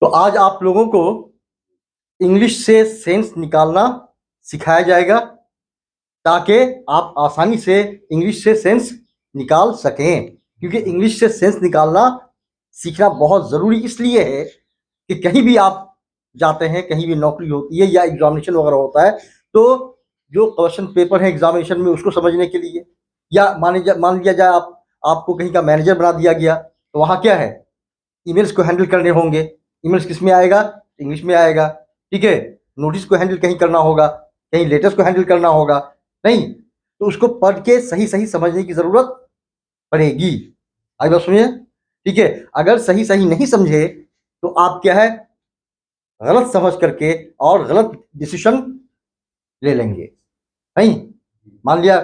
तो आज आप लोगों को इंग्लिश से सेंस निकालना सिखाया जाएगा ताकि आप आसानी से इंग्लिश से सेंस निकाल सकें। क्योंकि इंग्लिश से सेंस निकालना सीखना बहुत ज़रूरी इसलिए है कि कहीं भी आप जाते हैं, कहीं भी नौकरी होती है या एग्जामिनेशन वगैरह होता है, तो जो क्वेश्चन पेपर है एग्जामिनेशन में उसको समझने के लिए, या मान लिया जाए आपको कहीं का मैनेजर बना दिया गया, तो वहाँ क्या है, ईमेल्स को हैंडल करने होंगे। ईमेल्स किस में आएगा? इंग्लिश में आएगा। ठीक है। नोटिस को हैंडल कहीं करना होगा, कहीं लेटर्स को हैंडल करना होगा, नहीं तो उसको पढ़ के सही सही समझने की जरूरत पड़ेगी। आगे बात सुनिए। ठीक है। अगर सही सही नहीं समझे तो आप क्या है, गलत समझ करके और गलत डिसीजन ले लेंगे। नहीं, मान लिया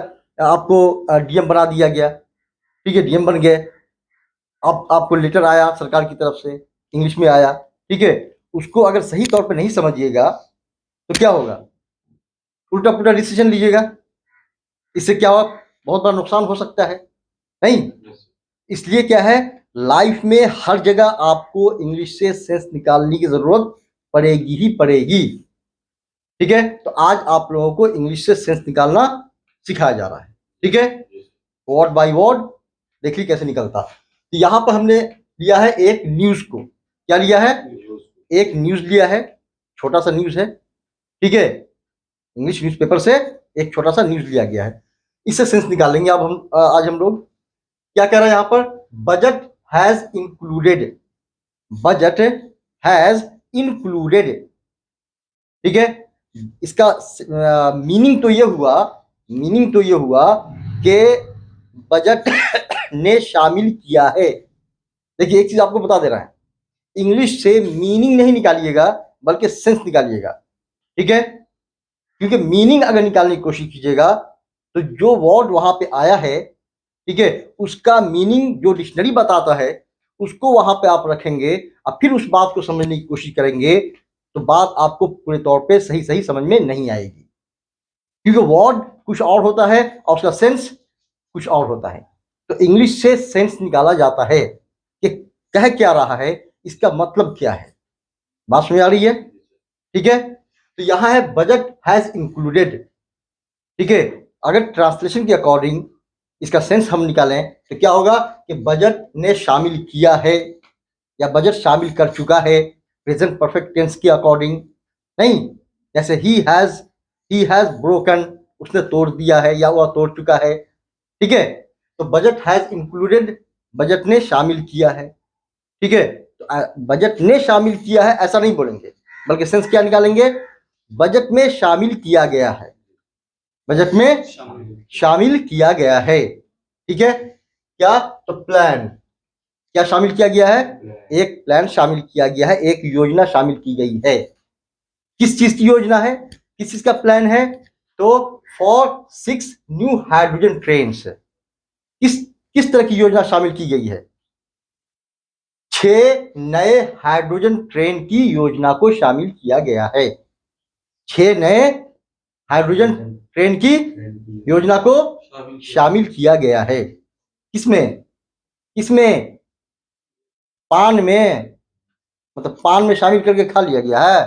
आपको डीएम बना दिया गया, ठीक है, डीएम बन गए, अब आपको लेटर आया सरकार की तरफ से, इंग्लिश में आया, ठीक है, उसको अगर सही तौर पे नहीं समझिएगा तो क्या होगा, उल्टा पुल्टा डिसीजन लीजिएगा, इससे क्या होगा, बहुत बड़ा नुकसान हो सकता है। नहीं, इसलिए क्या है, लाइफ में हर जगह आपको इंग्लिश से सेंस निकालने की जरूरत पड़ेगी ही पड़ेगी। ठीक है। तो आज आप लोगों को इंग्लिश से सेंस निकालना सिखाया जा रहा है। ठीक है, वर्ड बाय वर्ड देखिए कैसे निकलता। तो यहाँ पर हमने लिया है एक न्यूज को, क्या लिया है, एक न्यूज लिया है, छोटा सा न्यूज है। ठीक है, इंग्लिश न्यूज़पेपर से एक छोटा सा न्यूज लिया गया है, इससे सेंस निकालेंगे। अब हम आज हम लोग क्या कह रहे हैं यहाँ पर, budget has included, budget has included. ठीक है, इसका मीनिंग तो ये हुआ कि बजट ने शामिल किया है। देखिए एक चीज आपको बता दे रहा है, इंग्लिश से मीनिंग नहीं निकालिएगा बल्कि सेंस निकालिएगा। ठीक है, क्योंकि मीनिंग अगर निकालने की कोशिश कीजिएगा तो जो वर्ड वहां पे आया है, ठीक है, उसका मीनिंग जो डिक्शनरी बताता है उसको वहां पे आप रखेंगे और फिर उस बात को समझने की कोशिश करेंगे तो बात आपको पूरे तौर पे सही सही समझ में नहीं आएगी। क्योंकि वर्ड कुछ और होता है और उसका सेंस कुछ और होता है। तो इंग्लिश से सेंस निकाला जाता है कि कह क्या रहा है, इसका मतलब क्या है। बात समझ आ रही है? ठीक है, तो यहां है बजट हैज इंक्लूडेड। ठीक है, अगर ट्रांसलेशन के अकॉर्डिंग इसका सेंस हम निकालें तो क्या होगा कि बजट ने शामिल किया है या बजट शामिल कर चुका है, प्रेजेंट परफेक्ट टेंस के अकॉर्डिंग। नहीं, जैसे ही हैज ब्रोकन, उसने तोड़ दिया है या वह तोड़ चुका है। ठीक है, तो बजट हैज इंक्लूडेड, बजट ने शामिल किया है। ठीक है, तो बजट ने शामिल किया है ऐसा नहीं बोलेंगे, बल्कि सेंस क्या निकालेंगे, बजट में शामिल किया गया है, बजट में शामिल किया गया है। ठीक है, क्या, तो प्लान, क्या शामिल किया गया है, एक प्लान शामिल किया गया है, एक योजना शामिल की गई है। किस चीज की योजना है, किस चीज का प्लान है, तो फॉर 6 न्यू हाइड्रोजन ट्रेन्स। किस तरह की योजना शामिल की गई है, 6 नए हाइड्रोजन ट्रेन की योजना को शामिल किया गया है। 6 नए हाइड्रोजन ट्रेन की योजना को शामिल किया गया है। किसमें, किसमें, पान में, मतलब पान में शामिल करके खा लिया गया है।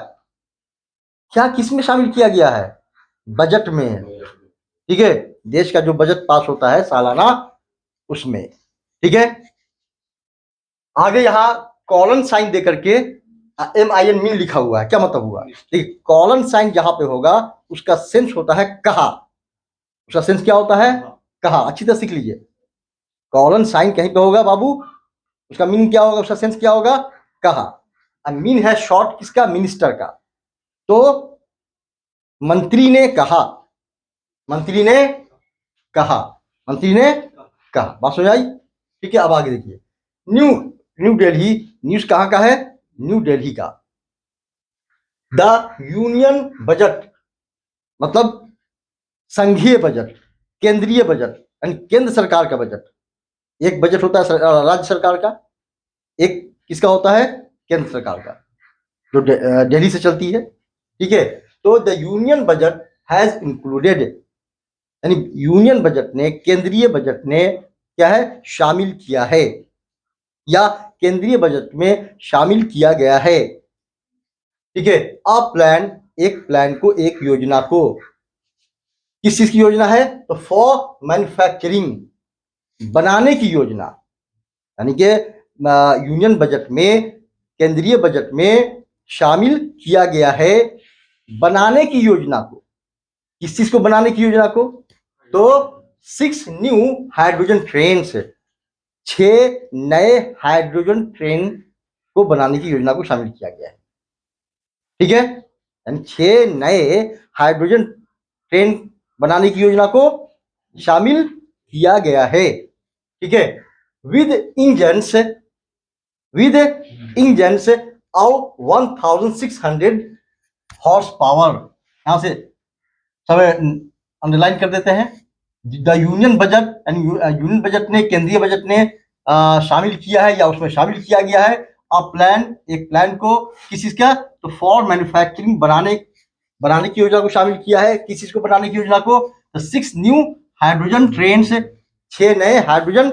क्या, किसमें शामिल किया गया है, बजट में। ठीक है, देश का जो बजट पास होता है सालाना, उसमें। ठीक है, आगे यहां कॉलन साइन दे करके MIN मीन लिखा हुआ है, क्या मतलब हुआ, देखिए कॉलन साइन जहां पे होगा उसका सेंस होता है कहा, उसका सेंस क्या होता है, कहा। अच्छी तरह सीख लीजिए, कॉलन साइन कहीं पे होगा बाबू, उसका मीनिंग क्या होगा, उसका सेंस क्या होगा, कहा। मीन है शॉर्ट किसका, मिनिस्टर का। तो मंत्री ने कहा, मंत्री ने कहा, मंत्री ने कहा। बात समझ आई? ठीक है, अब आगे देखिए, न्यू दिल्ली, न्यूज कहां का है, न्यू दिल्ली का। द यूनियन बजट मतलब संघीय बजट, केंद्रीय बजट, यानी केंद्र सरकार का बजट। एक बजट होता है राज्य सरकार का, एक किसका होता है, केंद्र सरकार का, जो दिल्ली से चलती है। ठीक है, तो the union budget has included, यानी यूनियन बजट ने, केंद्रीय बजट ने क्या है, शामिल किया है, या केंद्रीय बजट में शामिल किया गया है ठीक है। अ प्लान, एक प्लान को, एक योजना को, किस चीज की योजना है? तो फॉर मैन्युफैक्चरिंग, बनाने की योजना, यानी कि यूनियन बजट में, केंद्रीय बजट में शामिल किया गया है बनाने की योजना को। किस चीज को बनाने की योजना को? तो 6 न्यू हाइड्रोजन ट्रेन, 6 नए हाइड्रोजन ट्रेन को बनाने की योजना को शामिल किया गया है। ठीक है, यानी 6 नए हाइड्रोजन ट्रेन बनाने की योजना को शामिल किया गया है। ठीक है, with engines, with engines of 1600 horse power. यहां से सब अंडरलाइन कर देते हैं। द यूनियन बजट, यानी यूनियन बजट ने, केंद्रीय बजट ने शामिल किया है या उसमें शामिल किया गया है अ प्लान, एक प्लान को, किस चीज का? तो फॉर मैन्युफैक्चरिंग, बनाने की योजना को शामिल किया है। किस चीज को बनाने की योजना को? तो 6 न्यू हाइड्रोजन ट्रेन, 6 नए हाइड्रोजन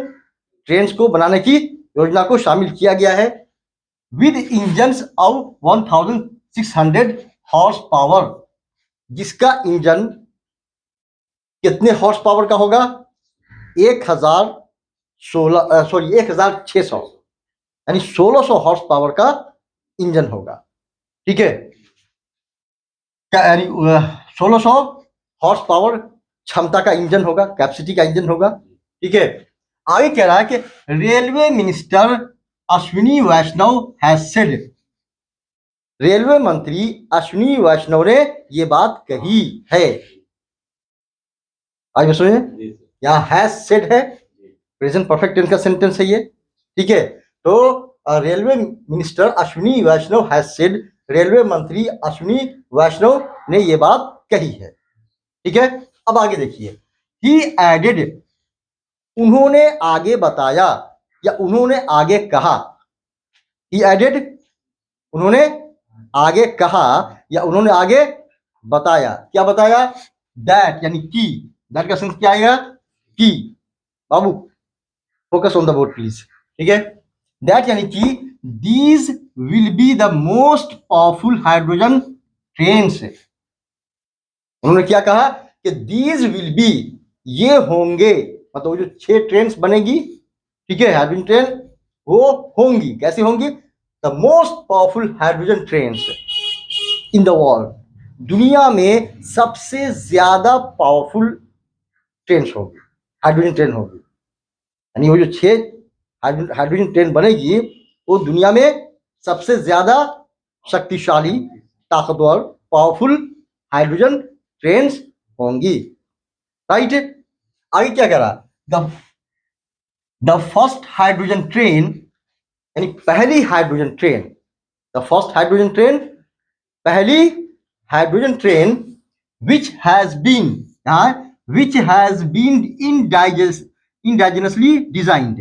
ट्रेन को बनाने की योजना को शामिल किया गया है। With engine of 1600 horse power, जिसका इंजन कितने हॉर्स पावर का होगा? 1600, यानी 1600 हॉर्स पावर का इंजन होगा। ठीक है, क्या यानी 1600 हॉर्स पावर क्षमता का इंजन होगा, कैपेसिटी का इंजन होगा। ठीक है, आगे कह रहा है कि railway minister Ashwini Vaishnaw has said, railway मंत्री अश्विनी वैष्णव ने ये बात कही है। आगे सुनिए, यहाँ हैज सेड है, प्रेजेंट परफेक्ट टेंस का सेंटेंस है ये। ठीक है, तो railway minister Ashwini Vaishnaw has said, railway मंत्री अश्विनी वैष्णव ने ये बात कही है। ठीक है, अब आगे देखिए, ही एडेड, उन्होंने आगे बताया या उन्होंने आगे कहा। ही एडेड, उन्होंने आगे कहा या उन्होंने आगे बताया। क्या बताया? दैट, यानी की, दैट का सेंस क्या आएगा? की। बाबू focus on the board please. ठीक है, दैट यानी कि these will be the most powerful hydrogen trains. उन्होंने क्या कहा कि दीज विल बी, ये होंगे, मतलब जो 6 ट्रेन्स बनेगी, ठीक है, हाइड्रोजन ट्रेन, वो होंगी, कैसी होंगी? The most powerful hydrogen trains in the world, दुनिया में सबसे ज्यादा पावरफुल ट्रेन होगी, हाइड्रोजन ट्रेन होगी। यानी वो जो 6 हाइड्रोजन ट्रेन बनेगी, वो दुनिया में सबसे ज्यादा शक्तिशाली, ताकतवर, पावरफुल हाइड्रोजन ट्रेन्स होंगी। राइट, आगे क्या कह रहा? द फर्स्ट हाइड्रोजन ट्रेन, यानी पहली hydrogen train, the first hydrogen train, पहली hydrogen train, which has been, which has been indigenously designed,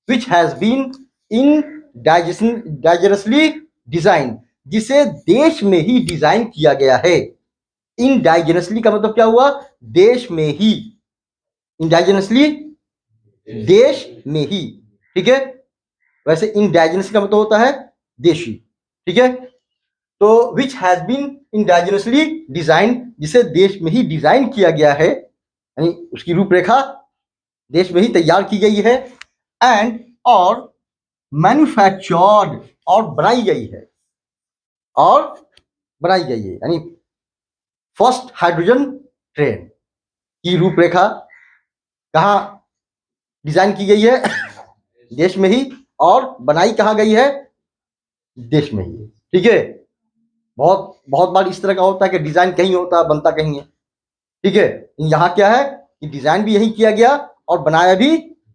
which has been indigenously designed, जिसे देश में ही डिजाइन किया गया है। इंडाइजेनसली का मतलब क्या हुआ? देश में ही, इंडाइजेनसली देश में ही। ठीक है, वैसे इंडाइजेनस का मतलब होता है देशी। ठीक है, तो विच हैज बीन इंडाइजेनसली डिजाइन, जिसे देश में ही डिजाइन किया गया है, यानी उसकी रूपरेखा देश में ही तैयार की गई है। एंड, और मैन्युफैक्चर्ड, और बनाई गई है, और बनाई गई है, यानी फर्स्ट हाइड्रोजन ट्रेन की रूपरेखा कहाँ डिजाइन की गई है? देश में ही, और बनाई कहाँ गई है? देश में ही। ठीक है, बहुत बहुत बार इस तरह का होता है कि डिजाइन कहीं होता है, बनता कहीं है। ठीक है, यहाँ क्या है कि डिजाइन भी यही किया गया और बनाया भी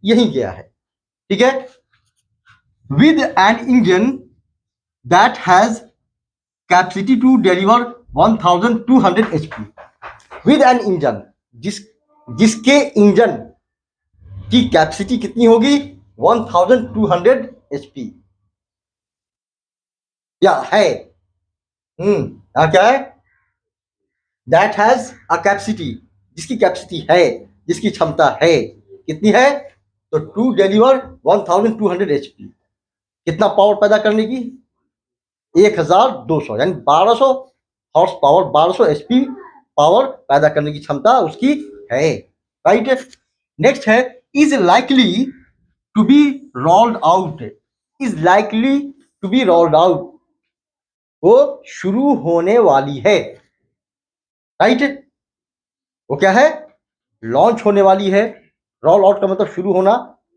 यही गया है। ठीक है, with an engine that has capacity to deliver 1200 HP, with an engine, जिसके इंजन की कैपेसिटी कितनी होगी? 1200 HP, या है। क्या है? दैट हैज अ कैपेसिटी, जिसकी कैपेसिटी है, जिसकी क्षमता है, कितनी है? तो टू डिलीवर 1200 HP, कितना पावर पैदा करने की? 1200 यानी 1200 हॉर्स पावर, 1200 एचपी पावर पैदा करने की क्षमता उसकी है, राइट। नेक्स्ट है is likely to be rolled out, is likely to be rolled out, वो शुरू होने वाली है, राइट। वो क्या है, लॉन्च होने वाली है। रोल आउट का मतलब शुरू होना,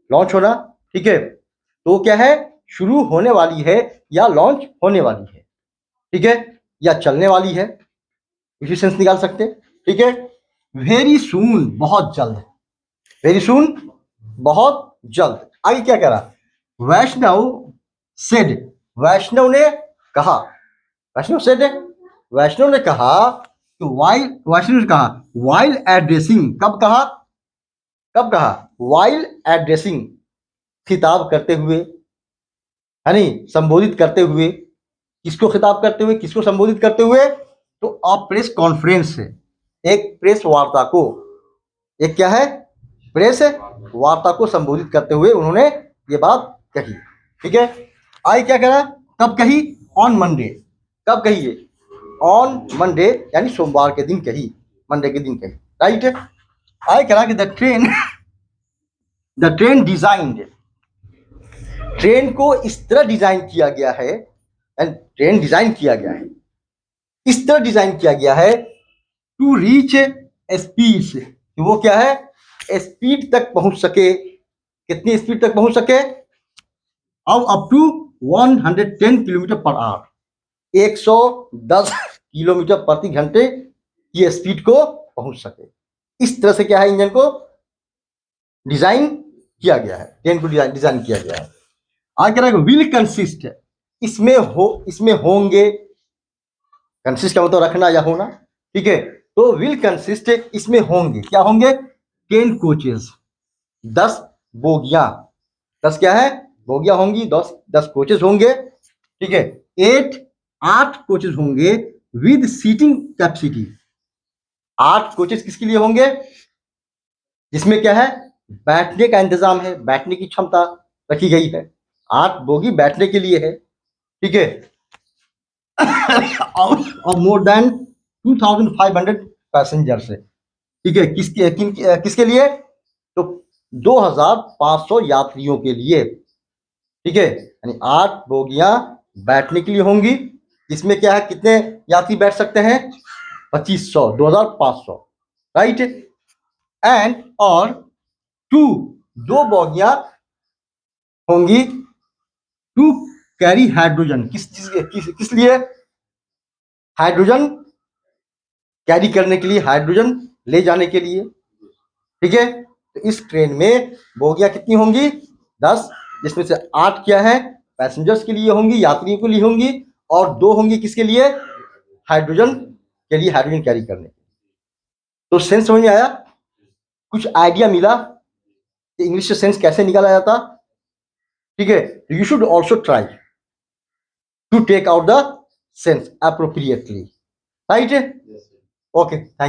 लॉन्च होना, ठीक है। तो वो क्या है, शुरू होने वाली है या लॉन्च होने वाली है, ठीक है, या चलने वाली है, इसी सेंस निकाल सकते हैं, ठीक है। वेरी सून, बहुत जल्द, वेरी सून, बहुत जल्द। आगे क्या करा, वैष्णव सेड, वैष्णव ने कहा, वैष्णव सेड, वैष्णव ने कहा कि वैष्णव ने कहा वाइल एड्रेसिंग, कब कहा, कब कहा, वाइल एड्रेसिंग, खिताब करते हुए, है नहीं, संबोधित करते हुए, किसको खिताब करते हुए, किसको संबोधित करते हुए, तो आप प्रेस कॉन्फ्रेंस है, एक प्रेस वार्ता को, एक क्या है, प्रेस वार्ता को संबोधित करते हुए उन्होंने ये बात कही, ठीक है। आई क्या करा, कब कही, ऑन मंडे, कब कही है, ऑन मंडे यानी सोमवार के दिन कही, मंडे के दिन कही, राइट। आई करा कि द ट्रेन डिजाइंड, ट्रेन को इस तरह डिजाइन किया गया है, ट्रेन डिजाइन किया गया है, इस तरह डिजाइन किया गया है टू रीच स्पीड, वो क्या है, स्पीड तक पहुंच सके, कितनी स्पीड तक पहुंच सके, अब up to 110 kilometre per hour, 110 kilometre प्रति घंटे की स्पीड को पहुंच सके, इस तरह से क्या है, इंजन को डिजाइन किया गया है, ट्रेन को डिजाइन किया गया है। आगे रहेगा विल कंसिस्ट, इसमें होंगे, कंसिस्ट का मतलब रखना या होना, ठीक है। तो विल कंसिस्ट, इसमें होंगे, क्या होंगे, 10 कोचेस, 10 बोगियां, 10 क्या है, बोगियां होंगी, 10 कोचेस होंगे, ठीक है। 8 कोचेस होंगे विद सीटिंग कैपेसिटी, 8 कोचेस किसके लिए होंगे, जिसमें क्या है, बैठने का इंतजाम है, बैठने की क्षमता रखी गई है, 8 बोगी बैठने के लिए है, ठीक है। और मोर देन 2500 पैसेंजर से, ठीक है, किसके लिए, तो 2500 यात्रियों के लिए, ठीक है, यानी 8 बोगियां बैठने के लिए होंगी, इसमें क्या है, कितने यात्री बैठ सकते हैं, 2500, 2500, राइट। एंड और 2 बोगियां होंगी टू कैरी हाइड्रोजन, किस लिए, हाइड्रोजन कैरी करने के लिए, हाइड्रोजन ले जाने के लिए, ठीक है। तो इस ट्रेन में बोगियां कितनी होंगी, 10, जिसमें से 8 क्या है, पैसेंजर्स के लिए होंगी, यात्रियों के लिए होंगी, और 2 होंगी किसके लिए, हाइड्रोजन के लिए, हाइड्रोजन कैरी करने। तो सेंस समझ में आया, कुछ आइडिया मिला कि इंग्लिश से सेंस कैसे निकाला जाता, ठीक है। You should also try to take out the sense appropriately, right. Okay, thank